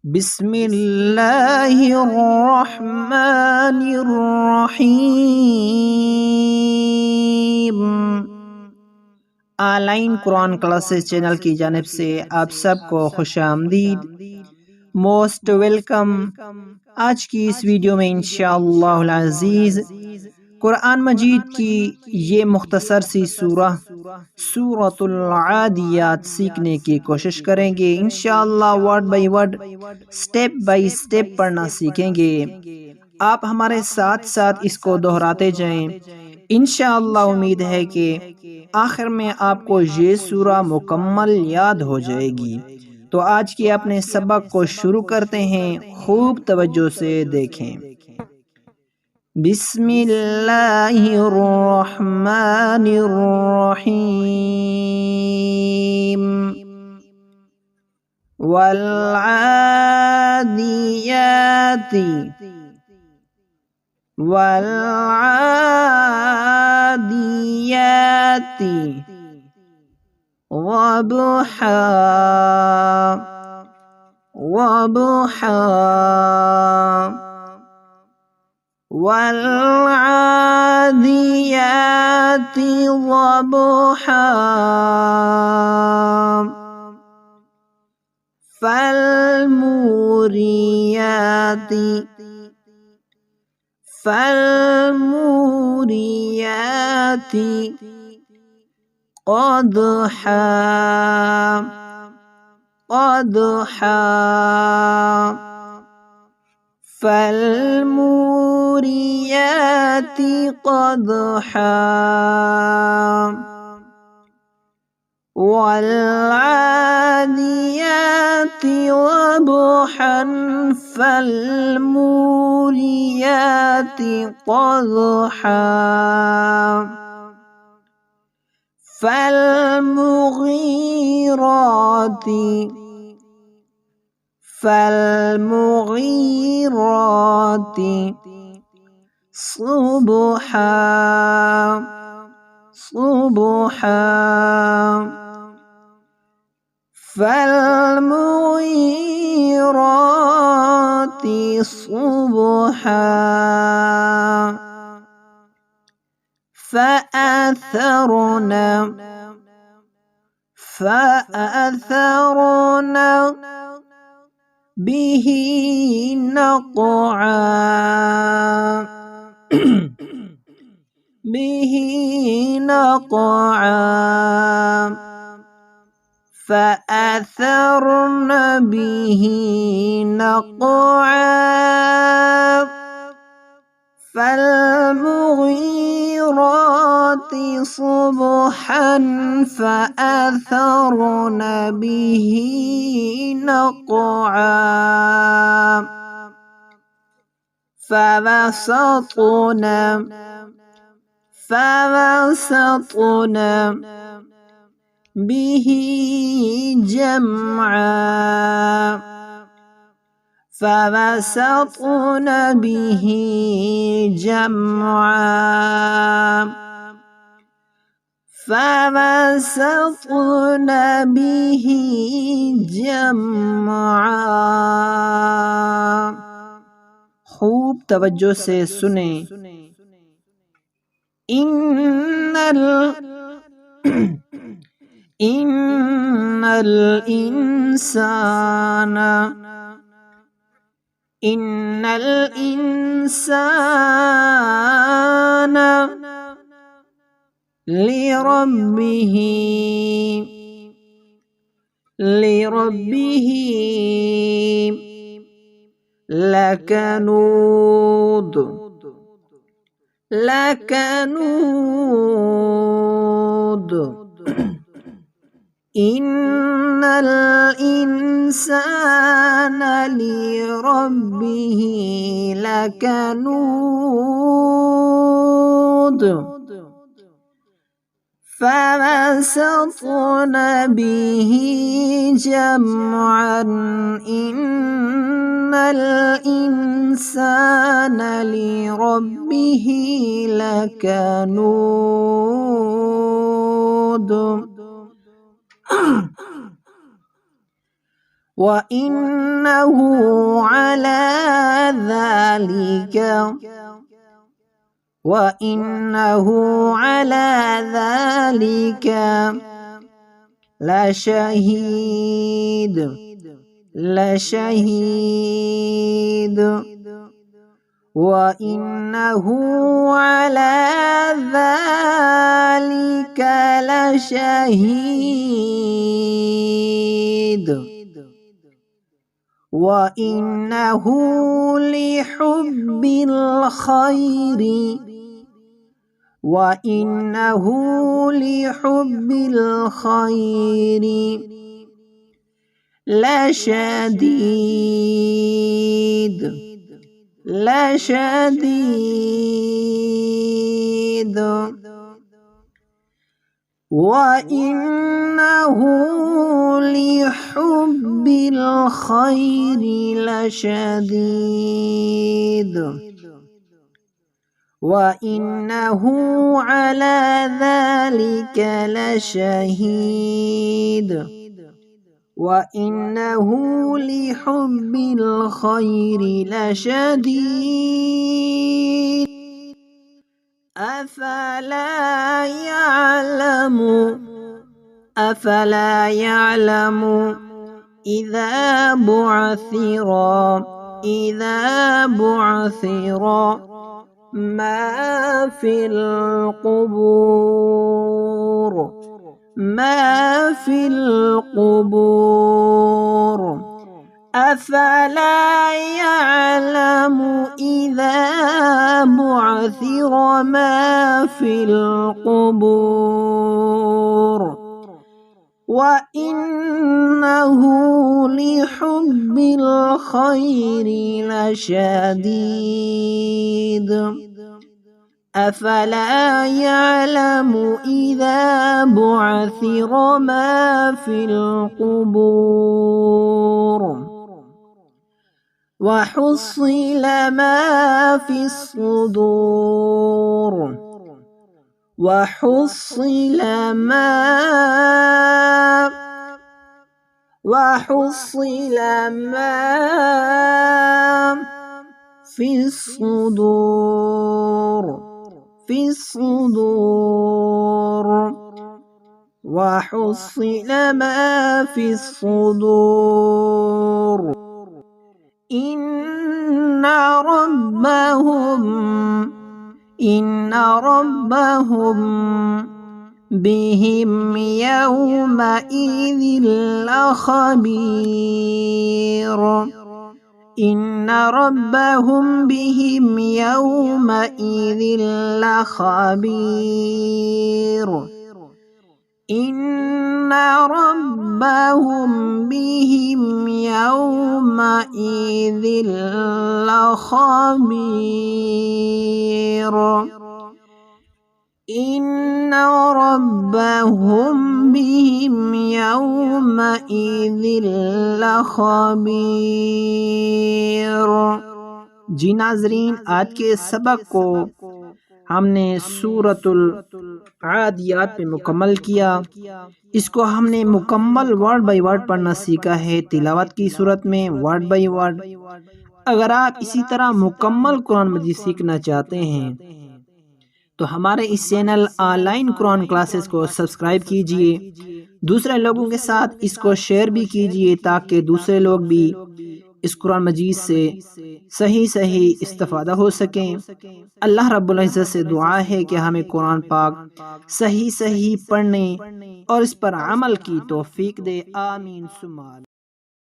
बिस्मिल्लाहिर्रहमानिर्रहीम। ऑनलाइन Quran classes channel की जानिब से आप सबको खुश आमदीद, मोस्ट वेलकम। आज की इस वीडियो में इंशाअल्लाह अज़ीज़ कुरान मजीद की ये मुख्तसर सी सूरतुल आदियात सीखने की कोशिश करेंगे। इंशाअल्लाह word by word, step by step पढ़ना सीखेंगे। आप हमारे साथ साथ इसको दोहराते जाएं। इंशाअल्लाह उम्मीद है कि आखिर में आपको ये सूरा मुकम्मल याद हो जाएगी। तो आज के अपने सबक को शुरू करते हैं, खूब तवज्जो से देखें। बिस्मिल्लाहिर्रहमानिर्रहीम। वल्आदियाति वल्आदियाति ज़बहा ज़बहा वल्आदियाति ज़बहा फल्मुरियाति क़दहा क़दहा फल्मुरियाति क़दहा वल्आदियाति ज़बहा फल्मुरियाति क़दहा फल्मुग़ीराति सुब्हा सुब्हा फल्मुग़ीराति सुब्हा फअثرن به نقعا به نقعا فأثرن به نقعا فالمغيرات صبحا فأثرن به نقعا فوسطن به جمعا فوسطن به جمعا فوسطن به جمعا। खूब तवज्जो से सुने। इन्नल इंसान लिरब्बिह लकनूद इन्नल इंसान लिरब्बिह लकनूद फवसطन به जमعا इन्नल इंसान लिरब्बिह लकनूद وإنه على ذلك لشهيد وإنه على ذلك لشهيد وإنه لحب الخير لشديد وإنه لحب الخير لشديد وإنه على ذلك لشهيد وإنه لحب الخير لشديد أفلا يعلم إذا بعثر ما في القبور أفلا يعلم إذا بعثر ما في القبور وإنه لحب الخير لشديد أفلا يعلم إذا بعثر ما في القبور وحصل ما في الصدور وحصل ما في الصدور وحصل ما في الصدور إن ربهم بهم يومئذ لخبير إن ربهم بهم يومئذ لخبير إن ربهم بهم يومئذ لخبير إن ربهم بهم يومئذ لخبير। जी नाजरीन, आज के सबक को हमने सूरतुल आदियात में मुकम्मल किया। इसको हमने मुकम्मल वर्ड बाय वर्ड पढ़ना सीखा है, तिलावत की सूरत में वर्ड बाय वर्ड। अगर आप इसी तरह मुकम्मल कुरान मजीद सीखना चाहते हैं तो हमारे इस चैनल ऑनलाइन कुरान क्लासेस को सब्सक्राइब कीजिए, दूसरे लोगों के साथ इसको शेयर भी कीजिए ताकि दूसरे लोग भी इस कुरान मजीद से सही इस्तेफादा हो सकें। अल्लाह रब्बुल इज़्ज़त से दुआ है कि हमें कुरान पाक सही पढ़ने और इस पर अमल की तौफीक दे। आमीन सुम्मा।